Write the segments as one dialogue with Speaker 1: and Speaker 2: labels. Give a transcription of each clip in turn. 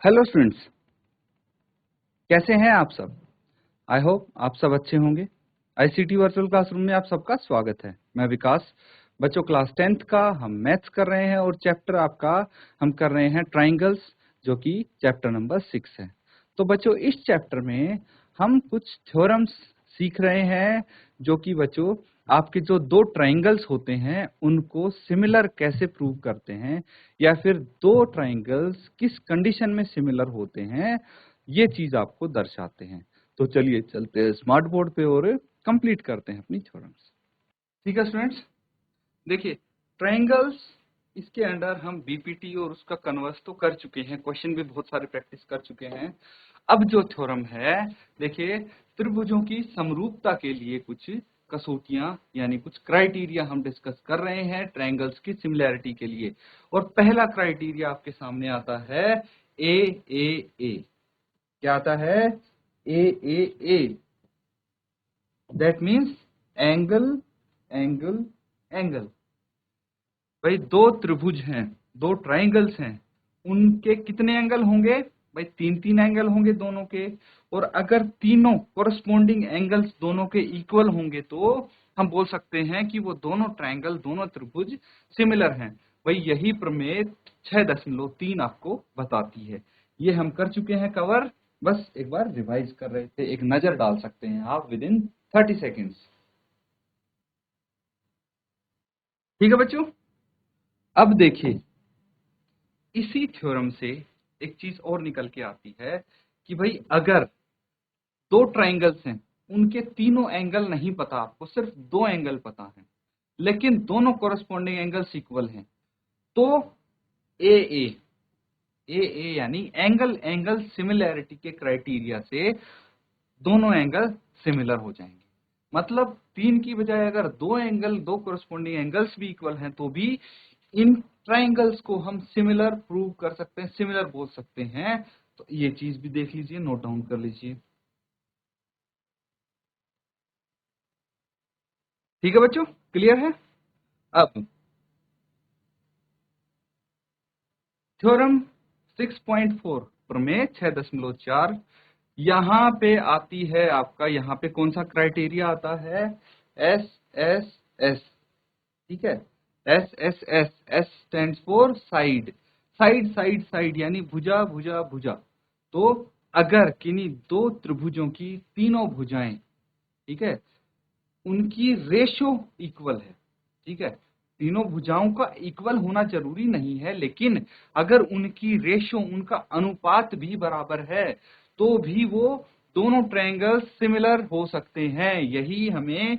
Speaker 1: Hello students, कैसे हैं आप सब। आई होप आप सब अच्छे होंगे। आईसीटी वर्चुअल क्लासरूम में आप सबका स्वागत है। मैं विकास। बच्चों, क्लास 10th का हम मैथ्स कर रहे हैं और चैप्टर आपका हम कर रहे हैं ट्राइंगल्स, जो कि चैप्टर नंबर 6 है। तो बच्चों, इस चैप्टर में हम कुछ थ्योरम्स सीख रहे हैं, जो कि बच्चों आपके जो दो ट्राइंगल्स होते हैं उनको सिमिलर कैसे प्रूव करते हैं, या फिर दो ट्राइंगल्स किस कंडीशन में सिमिलर होते हैं, ये चीज आपको दर्शाते हैं। तो चलिए चलते हैं स्मार्ट बोर्ड पे और कंप्लीट करते हैं अपनी थ्योरम्स। ठीक है स्टूडेंट्स, देखिए ट्रायंगल्स, इसके अंडर हम बीपीटी और उसका कन्वर्स तो कर चुके हैं, क्वेश्चन भी बहुत सारे प्रैक्टिस कर चुके हैं। अब जो थ्योरम है, देखिए त्रिभुजों की समरूपता के लिए कुछ कसौटियां यानी कुछ क्राइटेरिया हम डिस्कस कर रहे हैं ट्रायंगल्स की सिमिलैरिटी के लिए। और पहला क्राइटेरिया आपके सामने आता है ए। क्या आता है? A that means angle angle angle. भाई दो त्रिभुज हैं, दो ट्राइंगल्स हैं, उनके कितने एंगल होंगे? भाई तीन तीन एंगल होंगे दोनों के। और अगर तीनों कोरस्पॉन्डिंग एंगल्स दोनों के इक्वल होंगे तो हम बोल सकते हैं कि वो दोनों ट्राइंगल, दोनों त्रिभुज सिमिलर हैं। भाई यही प्रमेय 6.3 आपको बताती है। ये हम कर चुके हैं कवर, बस एक बार रिवाइज कर रहे थे, एक नजर डाल सकते हैं आप विद इन 30 सेकेंड्स। ठीक है बच्चों, अब देखिए इसी थ्योरम से एक चीज और निकल के आती है कि भाई अगर दो ट्राइंगल्स हैं, उनके तीनों एंगल नहीं पता आपको, सिर्फ दो एंगल पता है, लेकिन दोनों कोरस्पॉन्डिंग एंगल्स इक्वल हैं, तो ए ए ए यानी एंगल एंगल सिमिलैरिटी के क्राइटेरिया से दोनों एंगल सिमिलर हो जाएंगे। मतलब तीन की बजाय अगर दो एंगल, दो कोरस्पॉन्डिंग एंगल्स भी इक्वल हैं, तो भी इन ट्राइंगल्स को हम सिमिलर प्रूव कर सकते हैं, सिमिलर बोल सकते हैं। तो ये चीज भी देख लीजिए, नोट डाउन कर लीजिए। ठीक है बच्चों, क्लियर है? अब थ्योरम 6.4 प्रमेय 6.4, यहां पे आती है आपका, यहां पे कौन सा क्राइटेरिया आता है? S S S. ठीक है, S S S. S stand for side, side side side यानी भुजा भुजा भुजा। तो अगर किन्हीं दो त्रिभुजों की तीनों भुजाएं, ठीक है, उनकी रेशो इक्वल है, ठीक है, तीनों भुजाओं का इक्वल होना जरूरी नहीं है, लेकिन अगर उनकी रेशो, उनका अनुपात भी बराबर है, तो भी वो दोनों ट्रायंगल्स सिमिलर हो सकते हैं। यही हमें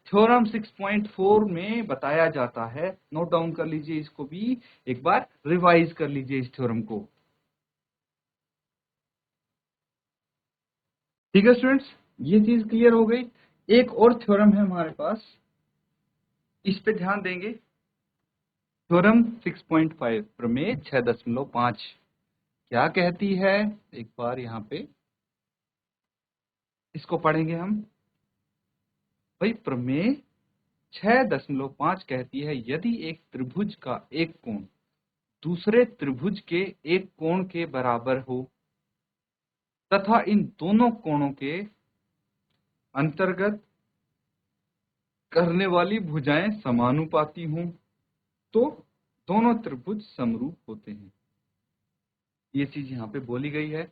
Speaker 1: थ्योरम 6.4 में बताया जाता है। नोट डाउन कर लीजिए, इसको भी एक बार रिवाइज कर लीजिए इस थ्योरम को। ठीक है स्टूडेंट्स, ये चीज क्लियर हो गई। एक और थ्योरम है हमारे पास, इस पे ध्यान देंगे। थ्योरम 6.5 प्रमेय 6.5 क्या कहती है? एक बार यहाँ पे इसको पढ़ेंगे हम। भाई प्रमेय 6.5 कहती है, यदि एक त्रिभुज का एक कोण दूसरे त्रिभुज के एक कोण के बराबर हो तथा इन दोनों कोणों के अंतर्गत करने वाली भुजाएं समानुपाती हों, तो दोनों त्रिभुज समरूप होते हैं। ये चीज यहाँ पे बोली गई है।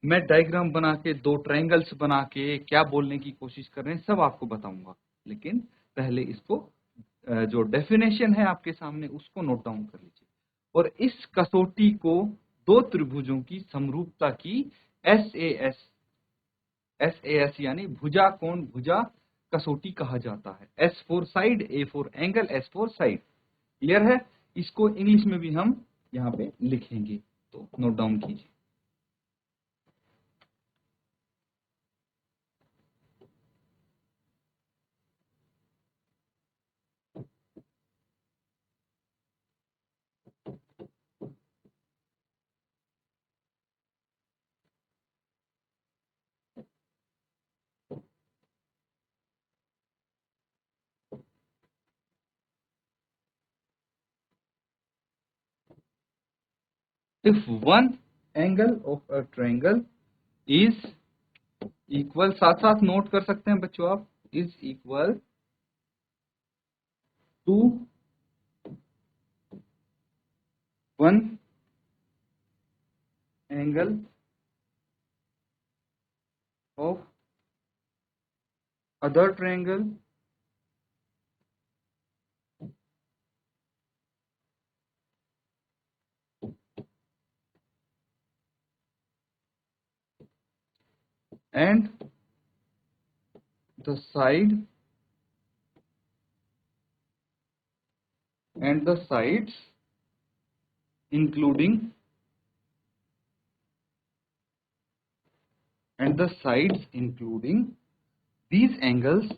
Speaker 1: मैं डायग्राम बना के, दो ट्रायंगल्स बना के क्या बोलने की कोशिश कर रहे हैं सब आपको बताऊंगा, लेकिन पहले इसको जो डेफिनेशन है आपके सामने उसको नोट डाउन कर लीजिए। और इस कसौटी को दो त्रिभुजों की समरूपता की एस ए एस यानी भुजा कोण भुजा कसौटी कहा जाता है। S for side, A for angle, S for side. Clear है? इसको इंग्लिश में भी हम यहाँ पे लिखेंगे, तो नोट डाउन कीजिए। If one angle of a triangle is equal, साथ साथ नोट कर सकते हैं बच्चों आप, is equal to 1 angle of other triangle and the side and the sides including these angles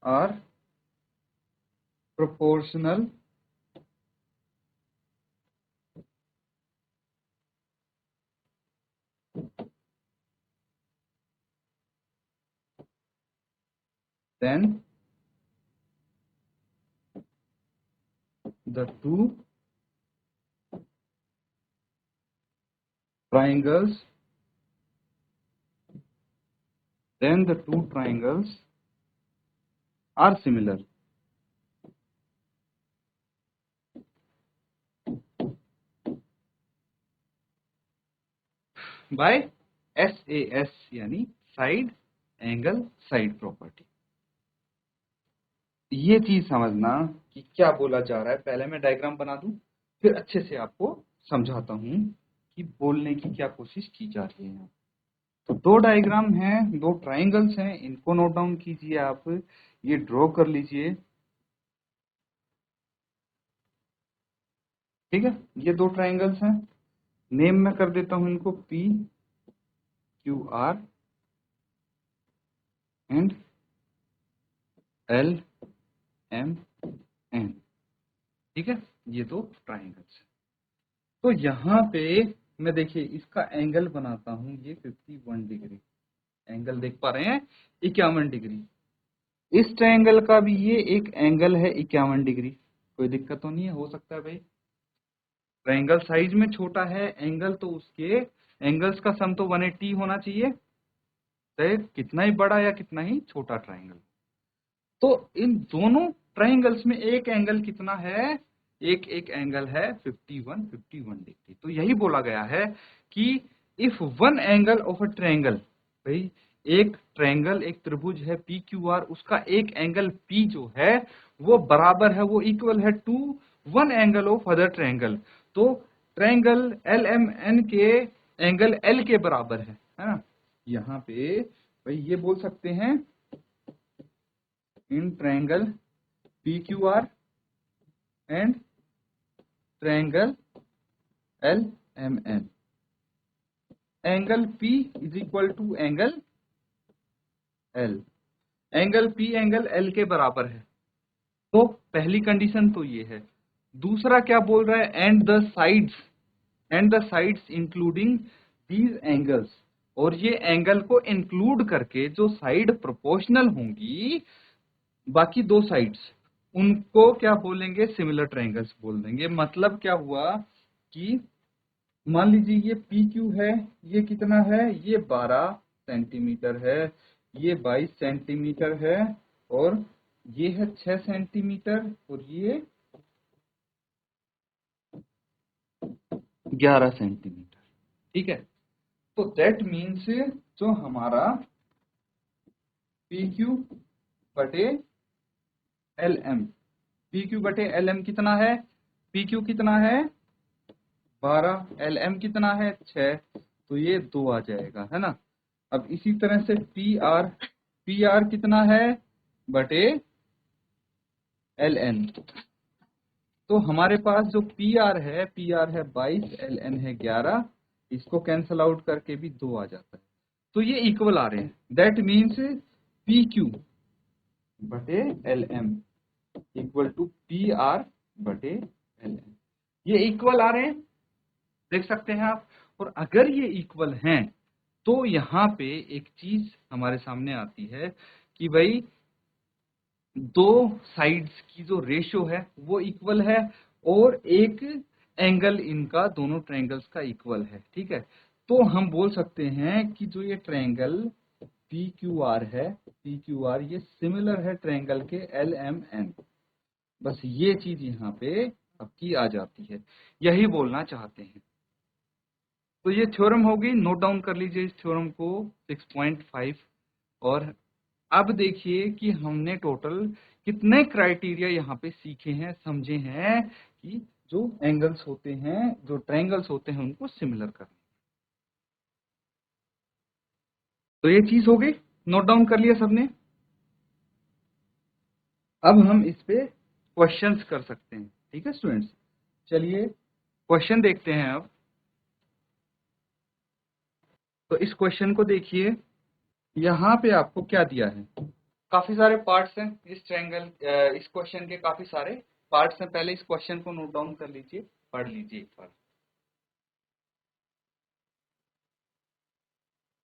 Speaker 1: are proportional then the two triangles are similar. By SAS यानी side angle side property. ये चीज समझना कि क्या बोला जा रहा है। पहले मैं डायग्राम बना दूं, फिर अच्छे से आपको समझाता हूं कि बोलने की क्या कोशिश की जा रही है। तो दो डायग्राम हैं, दो ट्रायंगल्स हैं, इनको नोट डाउन कीजिए आप, ये ड्रॉ कर लीजिए। ठीक है, ये दो ट्रायंगल्स हैं, नेम मैं कर देता हूं इनको PQR एंड LMN। ठीक है, ये दो ट्रायंगल्स। तो यहाँ पे मैं देखिए इसका एंगल बनाता हूं, ये 51 डिग्री एंगल देख पा रहे हैं, 51 डिग्री। इस ट्रायंगल का भी ये एक एंगल है 51 डिग्री। कोई दिक्कत तो नहीं है? हो सकता है भाई, ट्रायंगल साइज में छोटा है, एंगल तो उसके एंगल्स का सम तो 180 होना चाहिए, चाहे कितना ही बड़ा या कितना ही छोटा ट्रायंगल। तो इन दोनों ट्रायंगल्स में एक एंगल कितना है? एक एंगल है 51 डिग्री। तो यही बोला गया है कि if one angle of a triangle, भाई एक ट्रायंगल, एक त्रिभुज है PQR, उसका एक एंगल P जो है वो बराबर है, वो इक्वल है to one angle of other triangle. तो ट्रायंगल LMN के एंगल L के बराबर है ना। यहाँ पे भाई ये बोल सकते हैं in triangle PQR and triangle LMN, angle P is equal to angle L, angle P angle L के बराबर है। तो पहली कंडीशन तो ये है। दूसरा क्या बोल रहा है? And the sides including these angles, और ये एंगल को इंक्लूड करके जो साइड प्रोपोर्शनल होंगी, बाकी दो साइड्स, उनको क्या बोलेंगे? सिमिलर ट्रायंगल्स बोल देंगे। मतलब क्या हुआ कि मान लीजिए ये PQ है, ये कितना है? ये 12 सेंटीमीटर है, ये 22 सेंटीमीटर है, और ये है 6 सेंटीमीटर, और ये 11 सेंटीमीटर। ठीक है, तो दैट मीन्स जो हमारा PQ बटे LM कितना है? PQ कितना है? 12, LM कितना है? 6, तो ये 2 आ जाएगा, है ना। अब इसी तरह से PR कितना है? बटे LN। तो हमारे पास जो PR है 22, LN है 11, इसको कैंसल आउट करके भी 2 आ जाता है। तो ये इक्वल आ रहे हैं। दैट मीन्स PQ बटे LM इक्वल टू PR बटे LN, ये इक्वल आ रहे हैं, देख सकते हैं आप। और अगर ये इक्वल हैं तो यहाँ पे एक चीज हमारे सामने आती है कि भाई दो साइड्स की जो रेशियो है वो इक्वल है और एक एंगल इनका दोनों ट्रायंगल्स का इक्वल है, ठीक है। तो हम बोल सकते हैं कि जो ये ट्रायंगल पी क्यू आर है, पी क्यू आर ये सिमिलर है ट्रायंगल के एल एम एन। बस ये चीज यहाँ पे आपकी आ जाती है, यही बोलना चाहते हैं। तो ये थ्योरम होगी, नोट डाउन कर लीजिए इस थ्योरम को 6.5। और अब देखिए कि हमने टोटल कितने क्राइटेरिया यहाँ पे सीखे हैं, समझे हैं कि जो एंगल्स होते हैं, जो ट्रायंगल्स होते हैं उनको सिमिलर करना। तो ये चीज हो गई, नोट डाउन कर लिया सबने। अब हम इस पे क्वेश्चंस कर सकते हैं, ठीक है स्टूडेंट्स। चलिए क्वेश्चन देखते हैं अब। तो इस क्वेश्चन को देखिए, यहाँ पे आपको क्या दिया है, काफी सारे पार्ट्स हैं इस ट्रायंगल, इस क्वेश्चन के काफी सारे पार्ट्स हैं। पहले इस क्वेश्चन को नोट डाउन कर लीजिए, पढ़ लीजिए एक बार।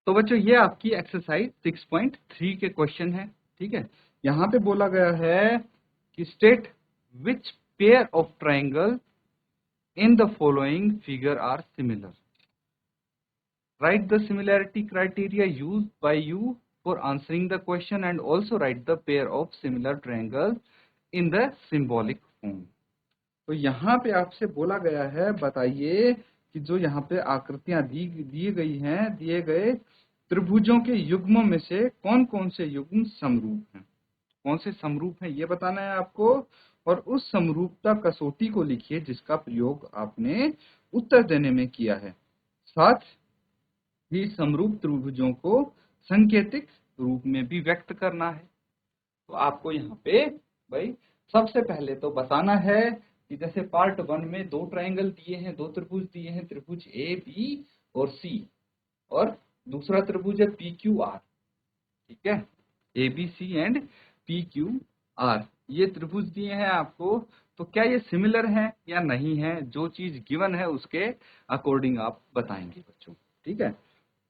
Speaker 1: तो बच्चों ये आपकी एक्सरसाइज 6.3 के क्वेश्चन है, ठीक है। यहाँ पे बोला गया है कि state which pair of triangle in the following figure are similar. Write the similarity criteria used by you for answering the question and also write the pair of similar triangles in the symbolic form. तो यहाँ पे आपसे बोला गया है, बताइए कि जो यहाँ पे आकृतियां दी गई हैं, दिए गए त्रिभुजों के युग्मों में से कौन कौन से युग्म समरूप हैं, कौन से समरूप हैं ये बताना है आपको। और उस समरूपता कसौटी को लिखिए जिसका प्रयोग आपने उत्तर देने में किया है। साथ ही समरूप त्रिभुजों को सांकेतिक रूप में भी व्यक्त करना है। तो आपको यहाँ पे भाई सबसे पहले तो बताना है कि जैसे पार्ट 1 में दो ट्रायंगल दिए हैं, दो त्रिभुज दिए हैं, त्रिभुज ए बी और सी, और दूसरा त्रिभुज है पी क्यू आर, ठीक है, A B C and P Q R, ये त्रिभुज दिए हैं आपको। तो क्या ये सिमिलर हैं या नहीं है, जो चीज गिवन है उसके अकॉर्डिंग आप बताएंगे बच्चों, ठीक है।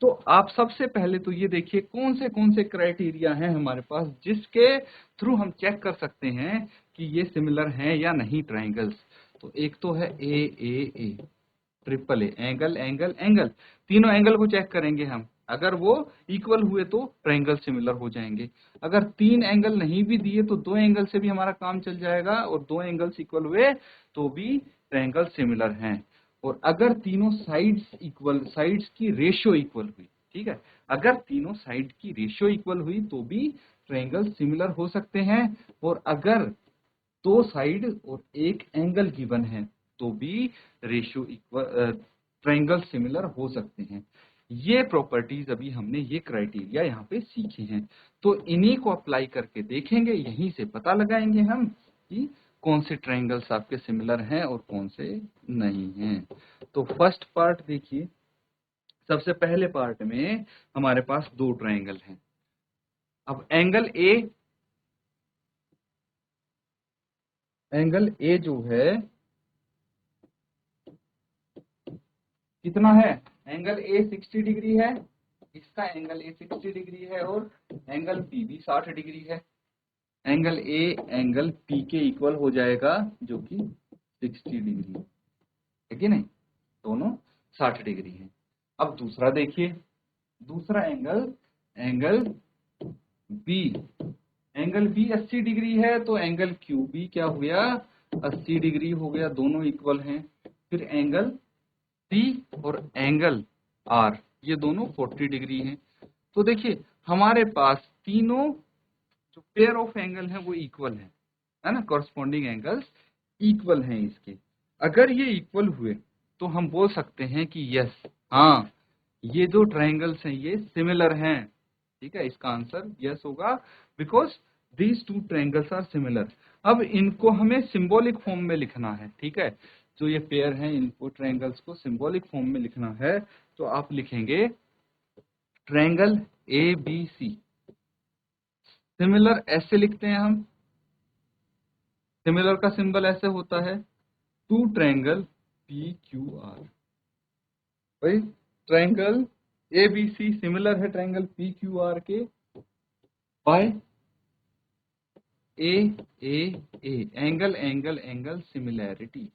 Speaker 1: तो आप सबसे पहले तो ये देखिए कौन से क्राइटेरिया हैं हमारे पास जिसके थ्रू हम चेक कर सकते हैं कि ये सिमिलर हैं या नहीं ट्रायंगल्स। तो एक तो है ए triple A, angle angle angle, तीनों एंगल को चेक करेंगे हम। अगर वो इक्वल हुए तो ट्रायंगल सिमिलर हो जाएंगे। अगर तीन एंगल नहीं भी दिए तो दो एंगल से भी हमारा काम चल जाएगा, और दो एंगल्स इक्वल हुए तो भी ट्रायंगल सिमिलर हैं। और अगर तीनों साइड्स की रेशियो इक्वल हुई, ठीक है, अगर तीनों साइड की रेशियो इक्वल हुई तो भी ट्रायंगल सिमिलर हो सकते हैं। और अगर दो साइड और एक एंगल गिवन है तो भी रेशियो इक्वल, ट्रायंगल सिमिलर हो सकते हैं। ये प्रॉपर्टीज अभी हमने, ये क्राइटेरिया यहाँ पे सीखे हैं। तो इन्हीं को अप्लाई करके देखेंगे, यहीं से पता लगाएंगे हम कि कौन से ट्रायंगल्स आपके सिमिलर हैं और कौन से नहीं हैं। तो फर्स्ट पार्ट देखिए, सबसे पहले पार्ट में हमारे पास दो ट्रायंगल हैं। अब एंगल ए जो है कितना है, एंगल ए 60 डिग्री है, इसका एंगल ए 60 डिग्री है, और एंगल बी भी 60 डिग्री है। एंगल ए एंगल पी के इक्वल हो जाएगा जो कि 60 डिग्री है कि नहीं, दोनों 60 डिग्री है। अब दूसरा देखिए, दूसरा angle B, angle B 80 degree है, तो एंगल क्यू भी क्या हो गया, 80 डिग्री हो गया, दोनों इक्वल हैं। फिर एंगल सी और एंगल आर ये दोनों 40 डिग्री हैं। तो देखिए हमारे पास तीनों जो पेयर ऑफ एंगल हैं वो इक्वल है ना, कॉरस्पॉन्डिंग एंगल्स इक्वल हैं इसके। अगर ये इक्वल हुए तो हम बोल सकते हैं कि यस, हाँ, ये जो ट्रायंगल्स हैं ये सिमिलर हैं, ठीक है। इसका आंसर यस होगा, because these two triangles are similar. अब इनको हमें सिंबॉलिक फॉर्म में लिखना है, ठीक है, जो ये पेयर हैं इनको ट्रायंगल्स को सिंबॉलिक फॉर्म में लिखना है। तो आप लिखेंगे triangle A B C similar, ऐसे लिखते हैं हम, सिमिलर का सिंबल ऐसे होता है, to triangle P Q R. भाई triangle A B C similar है ट्रायंगल पी क्यू आर के by A A A, angle angle angle similarity,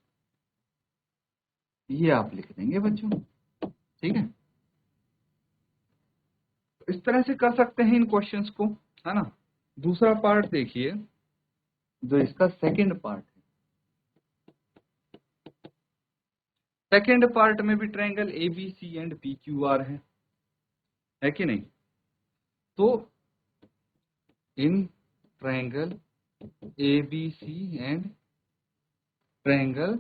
Speaker 1: ये आप लिख देंगे बच्चों, ठीक है। इस तरह से कर सकते हैं इन क्वेश्चंस को, है ना। दूसरा पार्ट देखिए, जो इसका सेकंड पार्ट है। सेकंड पार्ट में भी ट्रायंगल एबीसी एंड पीक्यूआर है कि नहीं। तो in triangle ABC and triangle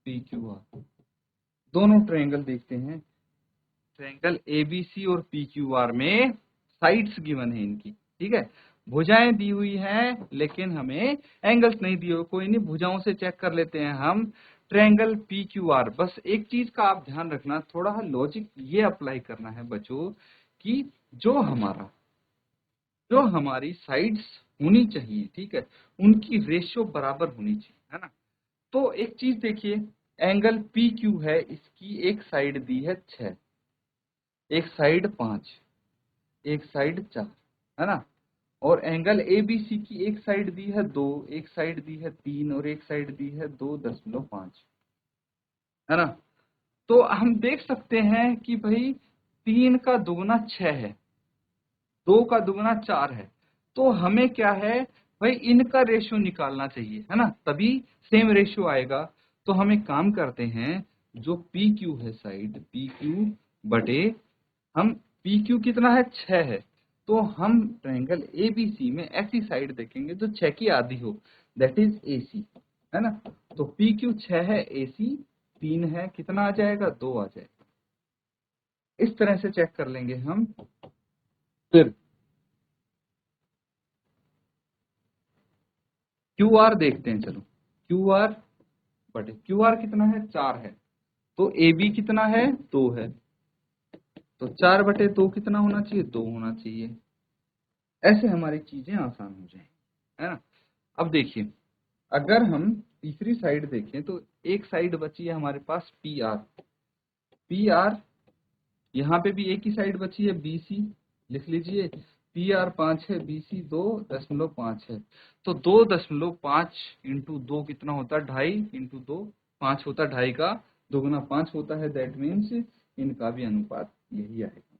Speaker 1: PQR, दोनों ट्रायंगल देखते हैं। ट्रायंगल एबीसी और पीक्यूआर में साइड्स गिवन है इनकी, ठीक है। भुजाएं दी हुई हैं लेकिन हमें एंगल्स नहीं दिए हुए, कोई नहीं, भुजाओं से चेक कर लेते हैं हम। ट्रायंगल पीक्यूआर, बस एक चीज का आप ध्यान रखना, थोड़ा लॉजिक ये अप्लाई करना है बच्चों कि जो हमारी साइड्स होनी चाहिए, ठीक है, उनकी रेशियो बराबर होनी चाहिए, है ना। तो एक चीज देखिए, एंगल पी क्यू है, इसकी एक साइड दी है 6, एक साइड 5, एक साइड 4, है ना। और एंगल एबीसी की एक साइड दी है 2, एक साइड दी है 3 और एक साइड दी है 2.5, है ना। तो हम देख सकते हैं कि भाई 3 का दुगना 6 है, 2 का दुगना 4 है, तो हमें क्या है भाई, इनका रेशियो निकालना चाहिए, है ना, तभी सेम रेशियो आएगा। तो हम एक काम करते हैं, जो पी क्यू है साइड, पी क्यू बटे, हम पी क्यू कितना है 6 है, तो हम ट्रायंगल एबीसी में ऐसी साइड देखेंगे जो 6 की आधी हो, दैट इज एसी, है ना। तो पी क्यू 6 है, एसी 3 है, कितना आ जाएगा 2 आ जाएगा। इस तरह से चेक कर लेंगे हम। फिर क्यू आर देखते हैं, चलो क्यू आर बटे, क्यू आर कितना है 4 है, तो ए बी कितना है 2 है, तो 4/2 कितना होना चाहिए 2 होना चाहिए। ऐसे हमारी चीजें आसान हो जाए, है ना। अब देखिए, अगर हम तीसरी साइड देखें तो एक साइड बची है हमारे पास पी आर, पी आर यहाँ पे भी एक ही साइड बची है बी सी, लिख लीजिए, पी आर 5 है, बी सी 2.5 है, तो 2.5 इंटू 2 कितना होता है 2.5 इंटू 2 5 होता है, 2.5 का दोगुना 5 होता है, दैट मीन्स इनका भी अनुपात यही आएगा।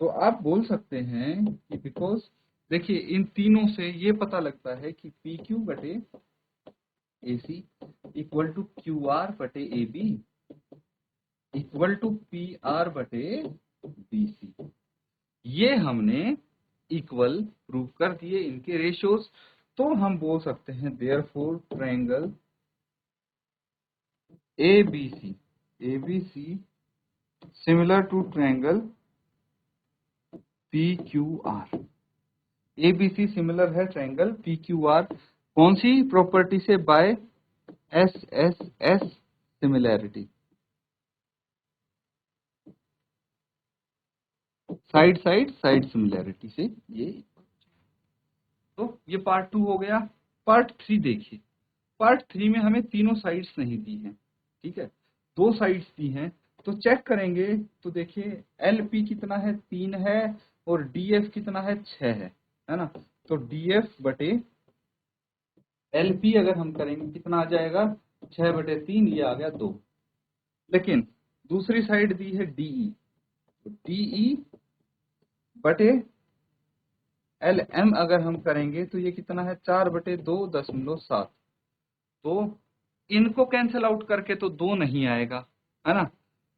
Speaker 1: तो आप बोल सकते हैं कि बिकॉज देखिए इन तीनों से ये पता लगता है कि पी क्यू बटे A C equal to Q R बटे A B equal to P R बटे बी सी, ये हमने इक्वल प्रूव कर दिए इनके रेशियोज। तो हम बोल सकते हैं therefore triangle ABC similar to triangle PQR, ABC similar है ट्रायंगल PQR, कौन सी प्रॉपर्टी से, by SSS similarity, side similarity से ये। तो ये पार्ट 2 हो गया। पार्ट 3 देखिए, पार्ट 3 में हमें तीनों साइड्स नहीं दी हैं, ठीक है, 2 साइड्स दी हैं। तो चेक करेंगे तो देखिए एलपी कितना है 3 है और डीएफ कितना है 6 है ना। तो डीएफ बटे एलपी अगर हम करेंगे कितना आ जाएगा 6/3, ये आ गया 2। लेकिन दूसरी साइड दी है डीई, तो डीई बटे एल एम अगर हम करेंगे तो ये कितना है 4/2.7, तो इनको कैंसिल आउट करके तो 2 नहीं आएगा, है ना।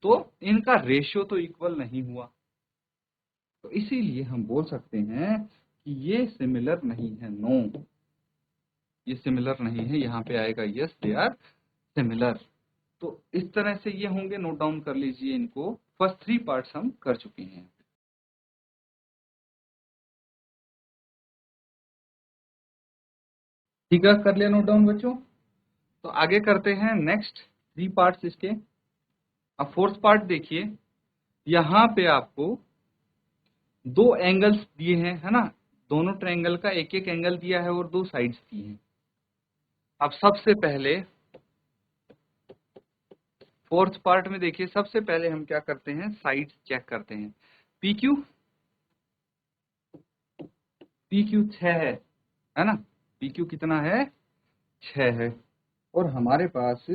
Speaker 1: तो इनका रेशियो तो इक्वल नहीं हुआ, तो इसीलिए हम बोल सकते हैं कि ये सिमिलर नहीं है, नो, ये सिमिलर नहीं है, यहाँ पे आएगा यस दे आर सिमिलर। तो इस तरह से ये होंगे, नोट डाउन कर लीजिए इनको। फर्स्ट 3 पार्ट्स हम कर चुके हैं। ठीक है, कर लिया नोट डाउन बच्चों। तो आगे करते हैं नेक्स्ट 3 पार्ट्स इसके। अब फोर्थ पार्ट देखिए, यहाँ पे आपको 2 एंगल्स दिए हैं, है ना, दोनों ट्रायंगल का एक एक एंगल दिया है और 2 साइड्स दी हैं। अब सबसे पहले फोर्थ पार्ट में देखिए, सबसे पहले हम क्या करते हैं, साइड्स चेक करते हैं। पी क्यू 6 है ना, PQ कितना है, 6 है। और हमारे पास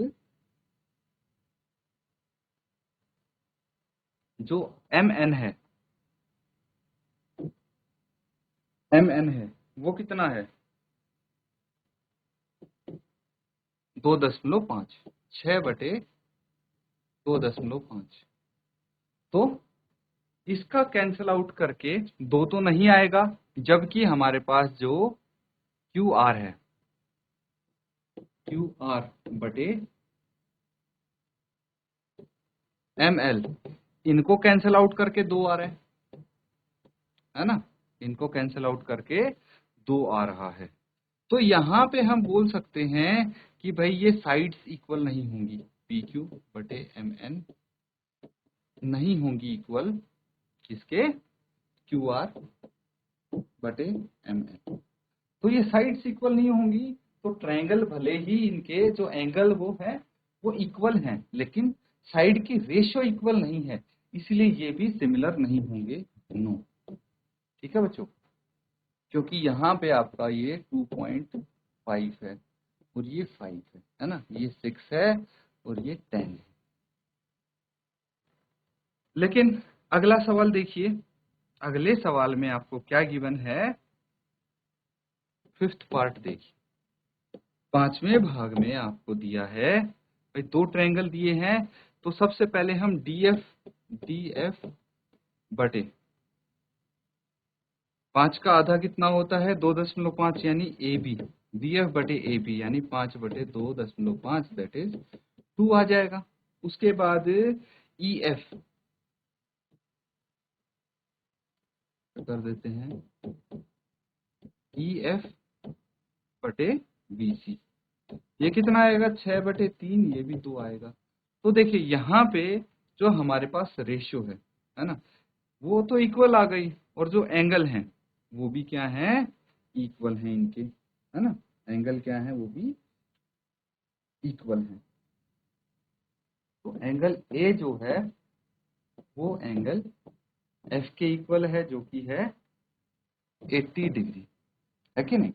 Speaker 1: जो MN है, वो कितना है, 2.5, 6/2.5। तो इसका कैंसल आउट करके 2 तो नहीं आएगा, जबकि हमारे पास जो QR है, QR/ML, इनको कैंसल आउट करके 2 आ रहा है ना, इनको कैंसल आउट करके 2 आ रहा है। तो यहाँ पे हम बोल सकते हैं कि भाई ये साइड्स इक्वल नहीं होंगी, PQ/MN नहीं होंगी इक्वल किसके, QR/MN। तो ये साइड्स इक्वल नहीं होंगी, तो ट्रायंगल भले ही इनके जो एंगल वो है वो इक्वल हैं, लेकिन साइड की रेशियो इक्वल नहीं है, इसलिए ये भी सिमिलर नहीं होंगे दोनों। ठीक है बच्चों, क्योंकि यहाँ पे आपका ये 2.5 है और ये 5 है ना, ये 6 है और ये 10 है। लेकिन अगला सवाल देखिए, अगले सवाल में आपको क्या गिवन है, 5th पार्ट देखिए। 5वें भाग में आपको दिया है भाई 2 ट्रायंगल दिए हैं, तो सबसे पहले हम DF बटे 5 का आधा कितना होता है, 2.5 यानी AB, DF बटे AB यानी 5/2.5 दैट इज 2 आ जाएगा। उसके बाद EF कर देते हैं, EF बटे BC, ये कितना आएगा, 6/3, ये भी 2 आएगा। तो देखिए यहाँ पे जो हमारे पास रेशियो है ना, वो तो इक्वल आ गई, और जो एंगल हैं वो भी क्या है, इक्वल हैं इनके, है ना, एंगल क्या है, वो भी इक्वल है। तो एंगल A जो है वो एंगल F के इक्वल है, जो कि है 80 डिग्री, है कि नहीं।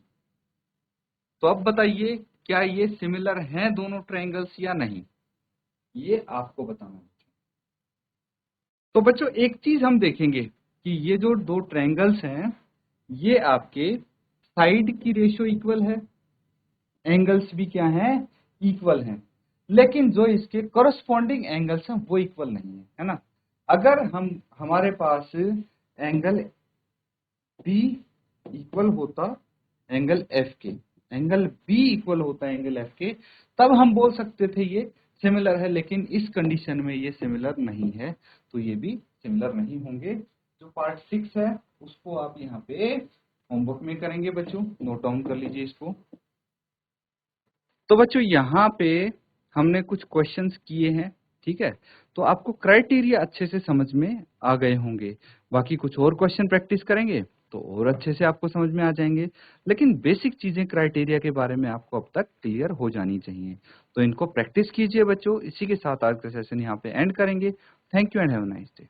Speaker 1: तो अब बताइए क्या ये सिमिलर हैं दोनों ट्रायंगल्स या नहीं, ये आपको बताना है। तो बच्चों एक चीज हम देखेंगे कि ये जो 2 ट्रायंगल्स हैं ये आपके साइड की रेशियो इक्वल है, एंगल्स भी क्या हैं, इक्वल हैं, लेकिन जो इसके कॉरस्पॉन्डिंग एंगल्स हैं वो इक्वल नहीं है ना। अगर हमारे पास एंगल B इक्वल होता एंगल F के, एंगल B इक्वल होता है एंगल F के, तब हम बोल सकते थे ये सिमिलर है, लेकिन इस कंडीशन में ये सिमिलर नहीं है, तो ये भी सिमिलर नहीं होंगे। जो पार्ट 6 है उसको आप यहाँ पे होमवर्क में करेंगे बच्चों, नोट डाउन कर लीजिए इसको। तो बच्चों यहाँ पे हमने कुछ क्वेश्चंस किए हैं, ठीक है, तो आपको क्राइटेरिया अच्छे से समझ में आ गए होंगे। बाकी कुछ और क्वेश्चन प्रैक्टिस करेंगे तो और अच्छे से आपको समझ में आ जाएंगे, लेकिन बेसिक चीजें क्राइटेरिया के बारे में आपको अब तक क्लियर हो जानी चाहिए। तो इनको प्रैक्टिस कीजिए बच्चों। इसी के साथ आज का सेशन यहाँ पे एंड करेंगे। Thank you and have a nice day.